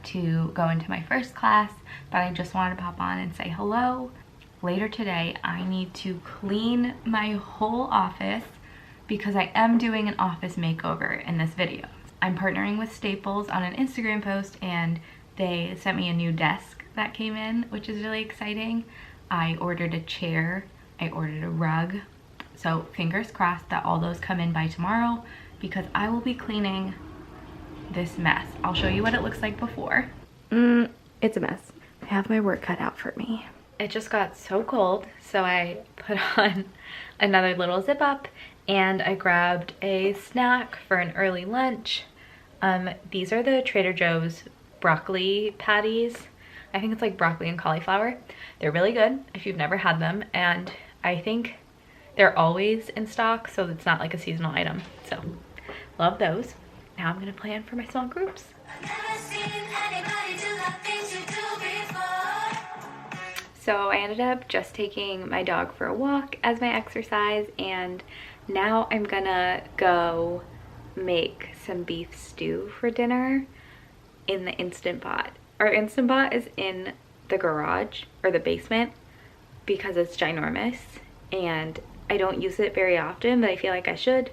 to go into my first class, but I just wanted to pop on and say hello. Later today, I need to clean my whole office because I am doing an office makeover in this video. I'm partnering with Staples on an Instagram post, and they sent me a new desk that came in, which is really exciting. I ordered a chair, I ordered a rug, so fingers crossed that all those come in by tomorrow because I will be cleaning this mess. I'll show you what it looks like before. It's a mess. I have my work cut out for me. It just got so cold, so I put on another little zip up and I grabbed a snack for an early lunch. These are the Trader Joe's broccoli patties. I think it's like broccoli and cauliflower. They're really good if you've never had them, and I think they're always in stock, so it's not like a seasonal item. So love those. Now I'm gonna plan for my small groups. So I ended up just taking my dog for a walk as my exercise, and now I'm gonna go make some beef stew for dinner in the Instant Pot. Our Instant Pot is in the garage or the basement because it's ginormous and I don't use it very often, but I feel like I should.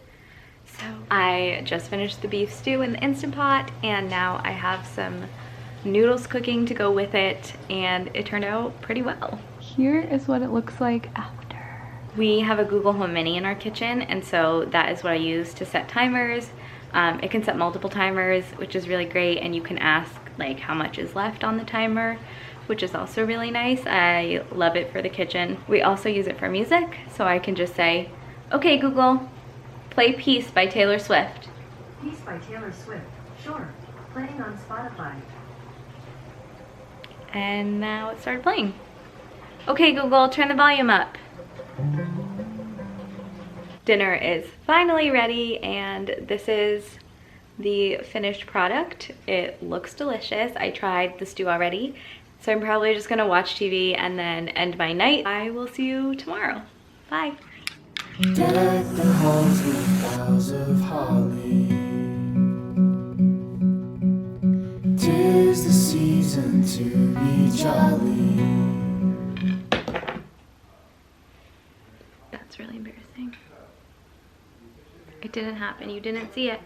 So I just finished the beef stew in the Instant Pot, and now I have some noodles cooking to go with it, and it turned out pretty well. Here is what it looks like after. We have a Google Home Mini in our kitchen, and so that is what I use to set timers. It can set multiple timers, which is really great, and you can ask like how much is left on the timer, which is also really nice. I love it for the kitchen. We also use it for music, so I can just say, okay Google, play Peace by Taylor Swift. Peace by Taylor Swift. Sure. Playing on Spotify. And now it started playing. Okay Google, turn the volume up. Dinner is finally ready, and this is the finished product. It looks delicious. I tried the stew already, so I'm probably just gonna watch TV and then end my night. I will see you tomorrow. Bye. Deck the halls with boughs of holly. 'Tis the season to be jolly. That's really embarrassing. It didn't happen. You didn't see it.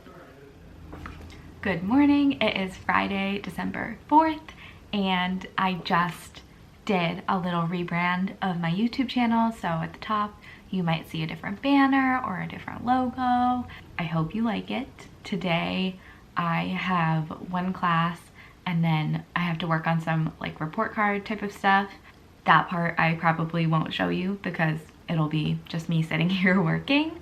Good morning. It is Friday, December 4th, and I just did a little rebrand of my YouTube channel. So at the top, you might see a different banner or a different logo. I hope you like it. Today, I have one class, and then I have to work on some like report card type of stuff. That part I probably won't show you because it'll be just me sitting here working,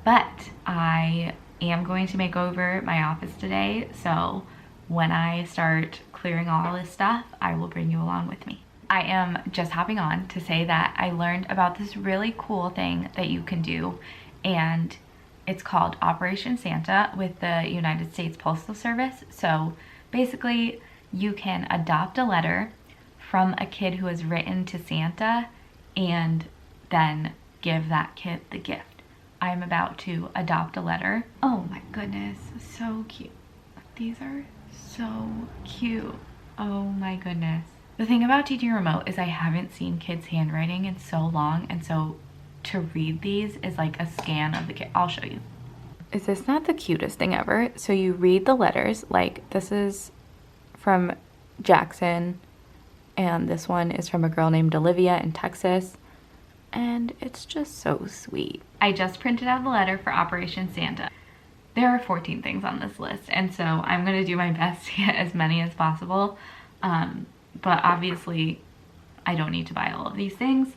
but I am going to make over my office today, so when I start clearing all this stuff, I will bring you along with me. I am just hopping on to say that I learned about this really cool thing that you can do, and it's called Operation Santa with the United States Postal Service. So basically, you can adopt a letter from a kid who has written to Santa and then give that kid the gift. I'm about to adopt a letter. Oh my goodness, so cute. These are so cute. Oh my goodness. The thing about teaching remote is I haven't seen kids' handwriting in so long, and so to read these is like a scan of the kid. I'll show you. Is this not the cutest thing ever? So you read the letters, like this is from Jackson, and this one is from a girl named Olivia in Texas, and it's just so sweet. I just printed out the letter for Operation Santa. There are 14 things on this list, and so I'm gonna do my best to get as many as possible. But obviously I don't need to buy all of these things.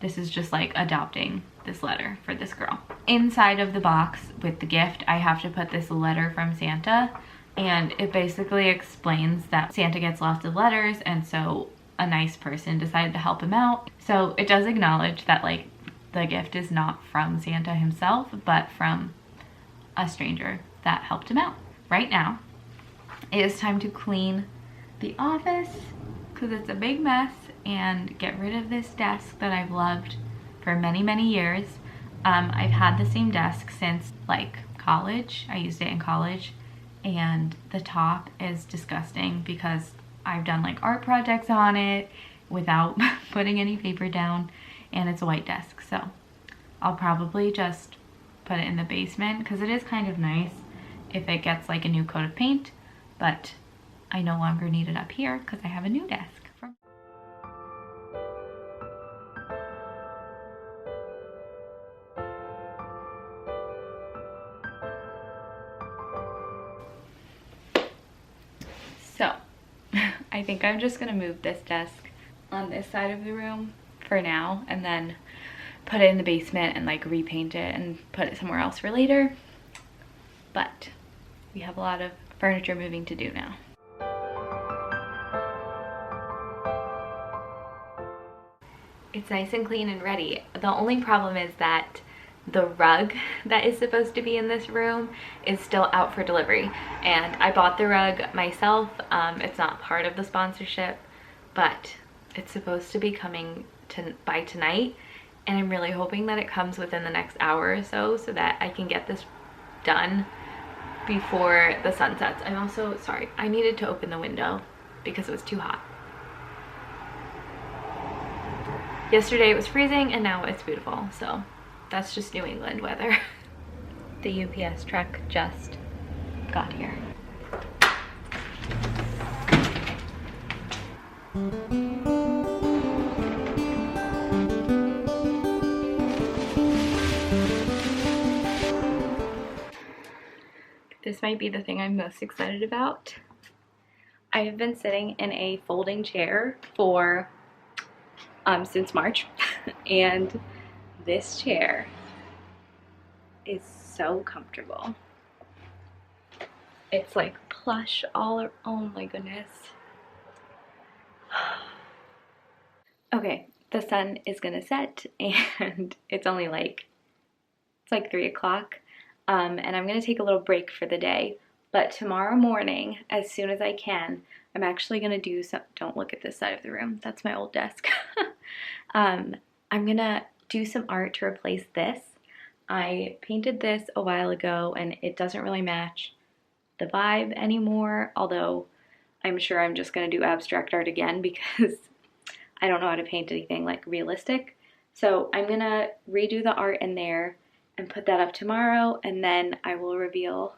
This is just like adopting this letter for this girl. Inside of the box with the gift, I have to put this letter from Santa, and it basically explains that Santa gets lots of letters, and so a nice person decided to help him out. So it does acknowledge that like the gift is not from Santa himself, but from a stranger that helped him out. Right now, it is time to clean the office because it's a big mess, and get rid of this desk that I've loved for many, many years. I've had the same desk since like college. I used it in college, and the top is disgusting because I've done like art projects on it without putting any paper down, and it's a white desk, so I'll probably just put it in the basement because it is kind of nice if it gets like a new coat of paint, but I no longer need it up here because I have a new desk. So I think I'm just gonna move this desk on this side of the room for now and then put it in the basement and like repaint it and put it somewhere else for later. But we have a lot of furniture moving to do now. It's nice and clean and ready. The only problem is that the rug that is supposed to be in this room is still out for delivery, and I bought the rug myself. It's not part of the sponsorship, but it's supposed to be coming by tonight, and I'm really hoping that it comes within the next hour or so that I can get this done before the sun sets. I'm also sorry, I needed to open the window because it was too hot. Yesterday it was freezing and now it's beautiful, so that's just New England weather. The UPS truck just got here. This might be the thing I'm most excited about. I have been sitting in a folding chair for since March, and this chair is so comfortable. It's like plush all, oh my goodness. Okay, the sun is gonna set and it's only like, it's like 3 o'clock, and I'm gonna take a little break for the day. But tomorrow morning, as soon as I can, I'm actually gonna do some, don't look at this side of the room, that's my old desk. I'm gonna do some art to replace this. I painted this a while ago and it doesn't really match the vibe anymore, although I'm sure I'm just gonna do abstract art again because I don't know how to paint anything like realistic. So I'm gonna redo the art in there and put that up tomorrow, and then I will reveal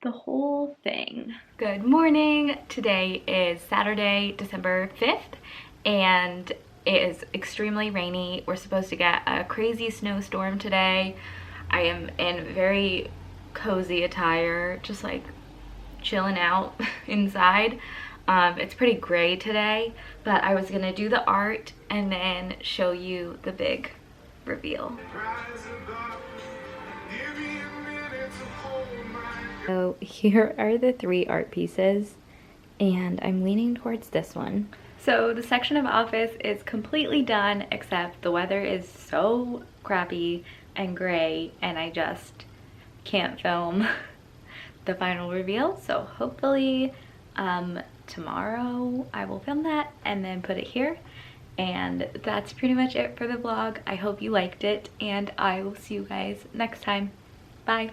the whole thing. Good morning. Today is Saturday, December 5th, and it is extremely rainy. We're supposed to get a crazy snowstorm today. I am in very cozy attire, just like chilling out inside. It's pretty gray today, but I was gonna do the art and then show you the big reveal. So here are the 3 art pieces, and I'm leaning towards this one. So the section of office is completely done, except the weather is so crappy and gray and I just can't film the final reveal. So hopefully tomorrow I will film that and then put it here. And that's pretty much it for the vlog. I hope you liked it, and I will see you guys next time. Bye.